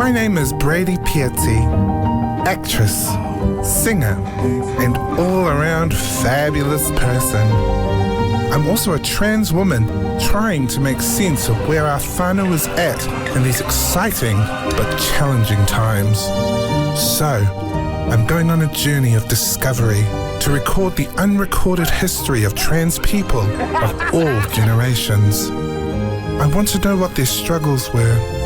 My name is Brady Piazzi, actress, singer, and all-around fabulous person. I'm also a trans woman trying to make sense of where our whānau is at in these exciting but challenging times. So, I'm going on a journey of discovery to record the unrecorded history of trans people of all generations. I want to know what their struggles were,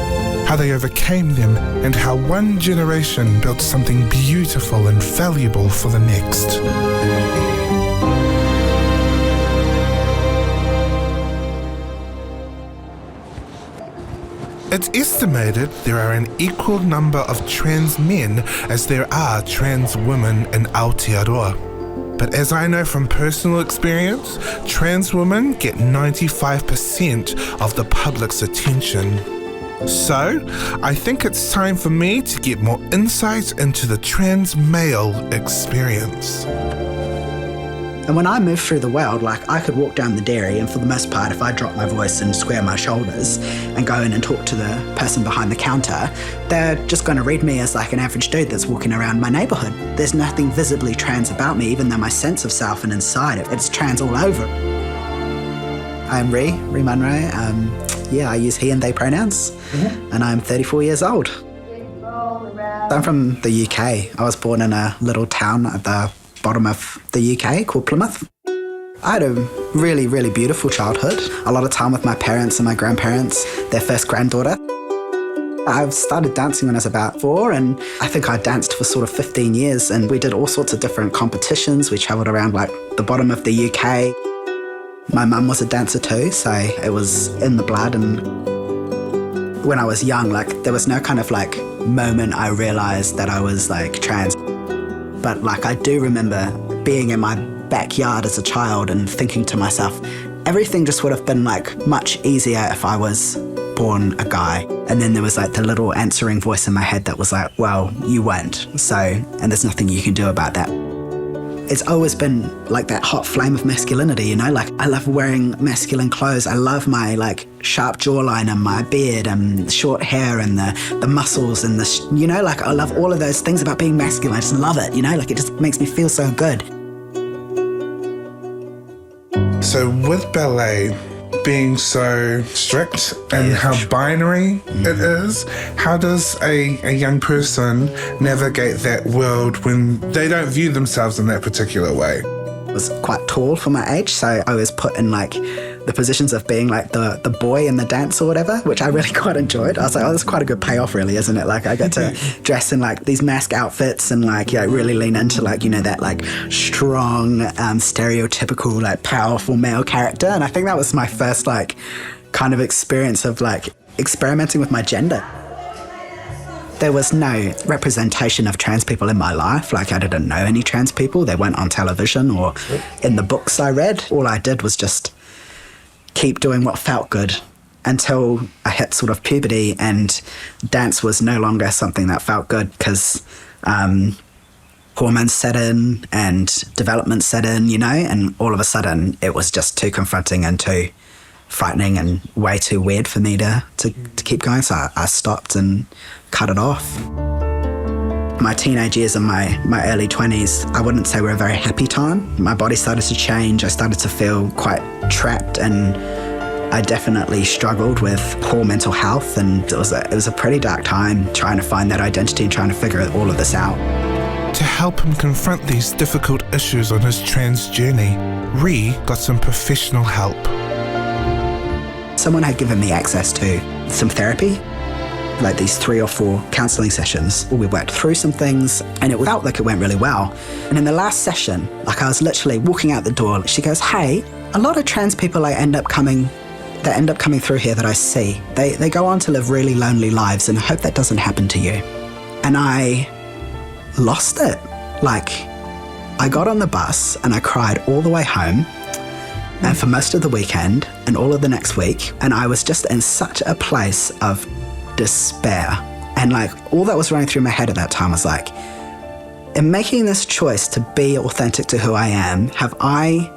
how they overcame them, and how one generation built something beautiful and valuable for the next. It's estimated there are an equal number of trans men as there are trans women in Aotearoa. But as I know from personal experience, trans women get 95% of the public's attention. So, I think it's time for me to get more insight into the trans male experience. And when I move through the world, like I could walk down the dairy and for the most part, if I drop my voice and square my shoulders and go in and talk to the person behind the counter, they're just going to read me as like an average dude that's walking around my neighbourhood. There's nothing visibly trans about me, even though my sense of self and inside it's trans all over. I'm Ree Munro. I use he and they pronouns, and I'm 34 years old. I'm from the UK. I was born in a little town at the bottom of the UK called Plymouth. I had a really, really beautiful childhood. A lot of time with my parents and my grandparents, their first granddaughter. I started dancing when I was about 4, and I think I danced for sort of 15 years, and we did all sorts of different competitions. We travelled around like the bottom of the UK. My mum was a dancer too, so it was in the blood. And when I was young, like there was no kind of like moment I realised that I was like trans. But like I do remember being in my backyard as a child and thinking to myself, everything just would have been like much easier if I was born a guy. And then there was like the little answering voice in my head that was like, well, you weren't. So, and there's nothing you can do about that. It's always been like that hot flame of masculinity, you know, like I love wearing masculine clothes. I love my like sharp jawline and my beard and short hair and the muscles and you know, like I love all of those things about being masculine. I just love it, you know, like it just makes me feel so good. So with ballet being so strict and how binary it is, how does a young person navigate that world when they don't view themselves in that particular way? I was quite tall for my age, so I was put in like the positions of being like the boy in the dance or whatever, which I really quite enjoyed. I was like, oh, that's quite a good payoff really, isn't it? Like I get to dress in like these mask outfits and like, you know, really lean into like, you know, that like strong, stereotypical, like powerful male character. And I think that was my first like kind of experience of like experimenting with my gender. There was no representation of trans people in my life. Like I didn't know any trans people. They weren't on television or in the books I read. All I did was just keep doing what felt good until I hit sort of puberty and dance was no longer something that felt good because hormones set in and development set in, you know, and all of a sudden it was just too confronting and too frightening and way too weird for me to keep going. So I stopped and cut it off. My teenage years and my early 20s, I wouldn't say were a very happy time. My body started to change. I started to feel quite trapped and I definitely struggled with poor mental health, and it was a pretty dark time trying to find that identity and trying to figure all of this out. To help him confront these difficult issues on his trans journey, Ree got some professional help. Someone had given me access to some therapy, like these 3 or 4 counselling sessions. We worked through some things and it felt like it went really well. And in the last session, like I was literally walking out the door, she goes, hey, a lot of trans people that end up coming through here that I see, they go on to live really lonely lives and I hope that doesn't happen to you. And I lost it. Like I got on the bus and I cried all the way home and for most of the weekend and all of the next week. And I was just in such a place of despair. And like all that was running through my head at that time was like, in making this choice to be authentic to who I am, have I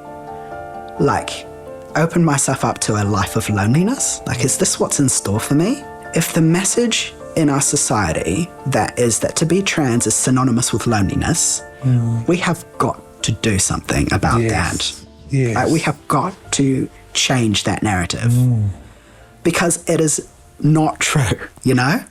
like opened myself up to a life of loneliness? Like, is this what's in store for me? If the message in our society that to be trans is synonymous with loneliness. We have got to do something about that. Yes. We have got to change that narrative because it is not true, you know?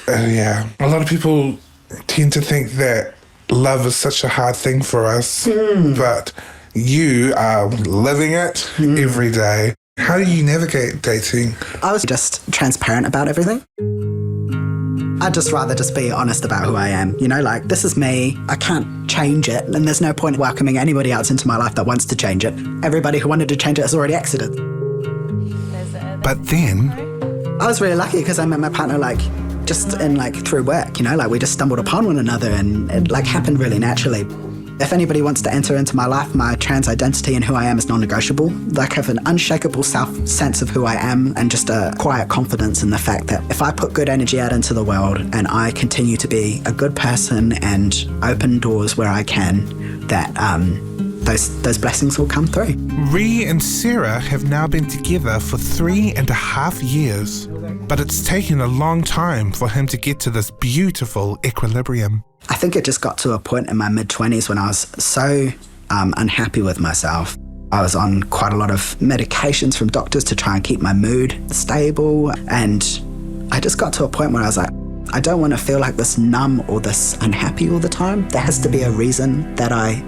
Yeah. A lot of people tend to think that love is such a hard thing for us, but you are living it every day. How do you navigate dating? I was just transparent about everything. I'd just rather just be honest about who I am. You know, like, this is me. I can't change it. And there's no point welcoming anybody else into my life that wants to change it. Everybody who wanted to change it has already exited. But then... I was really lucky because I met my partner, like, just in, like, through work, you know? Like, we just stumbled upon one another and it, like, happened really naturally. If anybody wants to enter into my life, my trans identity and who I am is non-negotiable. Like, I have an unshakable sense of who I am and just a quiet confidence in the fact that if I put good energy out into the world and I continue to be a good person and open doors where I can, that those blessings will come through. Ree and Sarah have now been together for 3.5 years, but it's taken a long time for him to get to this beautiful equilibrium. I think it just got to a point in my mid-20s when I was so unhappy with myself. I was on quite a lot of medications from doctors to try and keep my mood stable. And I just got to a point where I was like, I don't want to feel like this numb or this unhappy all the time. There has to be a reason that I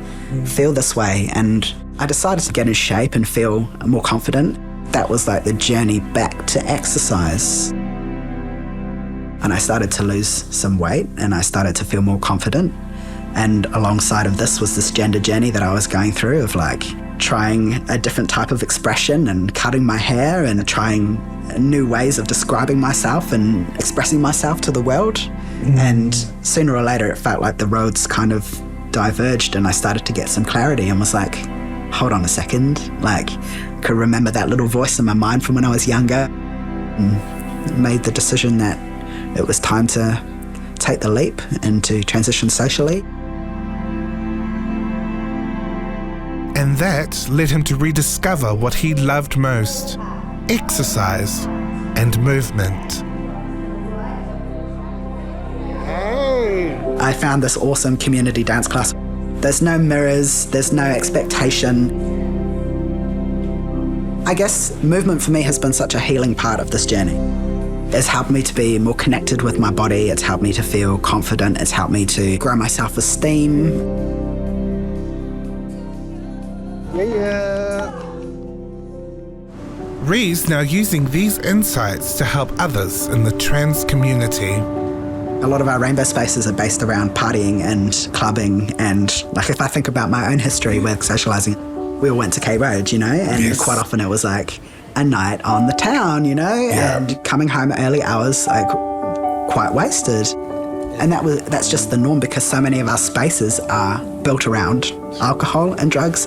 feel this way. And I decided to get in shape and feel more confident. That was like the journey back to exercise. And I started to lose some weight and I started to feel more confident. And alongside of this was this gender journey that I was going through of like trying a different type of expression and cutting my hair and trying new ways of describing myself and expressing myself to the world. And sooner or later it felt like the roads kind of diverged and I started to get some clarity and was like, hold on a second. Like, I could remember that little voice in my mind from when I was younger and made the decision that it was time to take the leap and to transition socially. And that led him to rediscover what he loved most: exercise and movement. I found this awesome community dance class. There's no mirrors, there's no expectation. I guess movement for me has been such a healing part of this journey. It's helped me to be more connected with my body. It's helped me to feel confident. It's helped me to grow my self-esteem. Ree's now using these insights to help others in the trans community. A lot of our rainbow spaces are based around partying and clubbing. And like, if I think about my own history with socializing, we all went to K Road, you know, and quite often it was like a night on the town, you know, and coming home at early hours, like quite wasted. And that's just the norm because so many of our spaces are built around alcohol and drugs.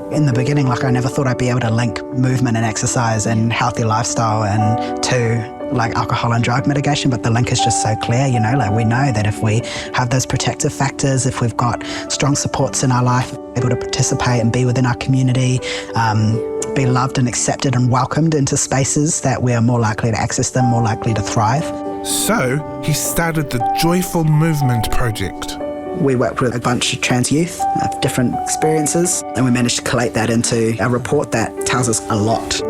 In the beginning, like, I never thought I'd be able to link movement and exercise and healthy lifestyle and to like alcohol and drug mitigation, but the link is just so clear, you know, like we know that if we have those protective factors, if we've got strong supports in our life, able to participate and be within our community, be loved and accepted and welcomed into spaces, that we are more likely to access them, more likely to thrive. So he started the Joyful Movement Project. We worked with a bunch of trans youth of different experiences, and we managed to collate that into a report that tells us a lot.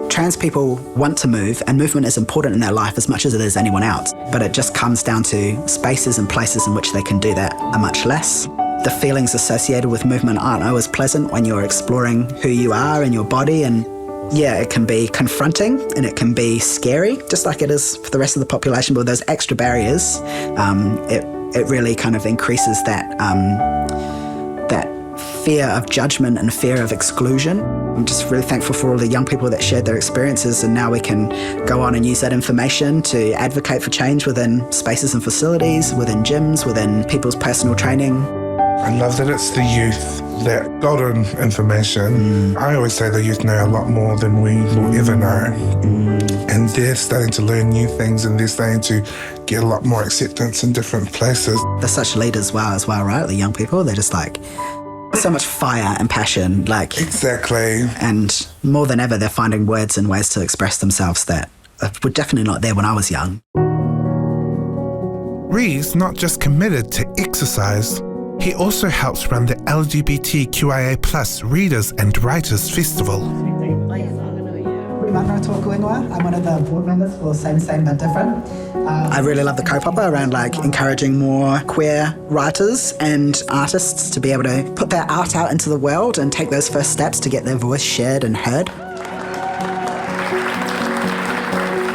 Trans people want to move, and movement is important in their life as much as it is anyone else, but it just comes down to spaces and places in which they can do that are much less. The feelings associated with movement aren't always pleasant when you're exploring who you are and your body, and yeah, it can be confronting and it can be scary, just like it is for the rest of the population, but with those extra barriers, it really kind of increases that fear of judgment and fear of exclusion. I'm just really thankful for all the young people that shared their experiences, and now we can go on and use that information to advocate for change within spaces and facilities, within gyms, within people's personal training. I love that it's the youth that golden information. I always say the youth know a lot more than we will ever know. And they're starting to learn new things, and they're starting to get a lot more acceptance in different places. They're such leaders as well, right? The young people, they're just like, so much fire and passion, like. Exactly. And more than ever, they're finding words and ways to express themselves that were definitely not there when I was young. Ree's not just committed to exercise, he also helps run the LGBTQIA+ Readers and Writers Festival. I'm one of the board members for Same But Different. I really love the kaupapa around encouraging more queer writers and artists to be able to put their art out into the world and take those first steps to get their voice shared and heard.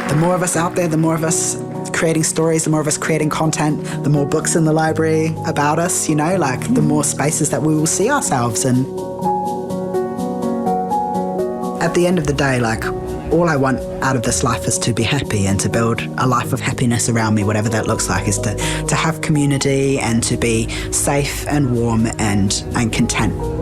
The more of us out there, the more of us creating stories, the more of us creating content, the more books in the library about us, the more spaces that we will see ourselves in. At the end of the day, all I want out of this life is to be happy and to build a life of happiness around me, whatever that looks like, is to have community and to be safe and warm and content.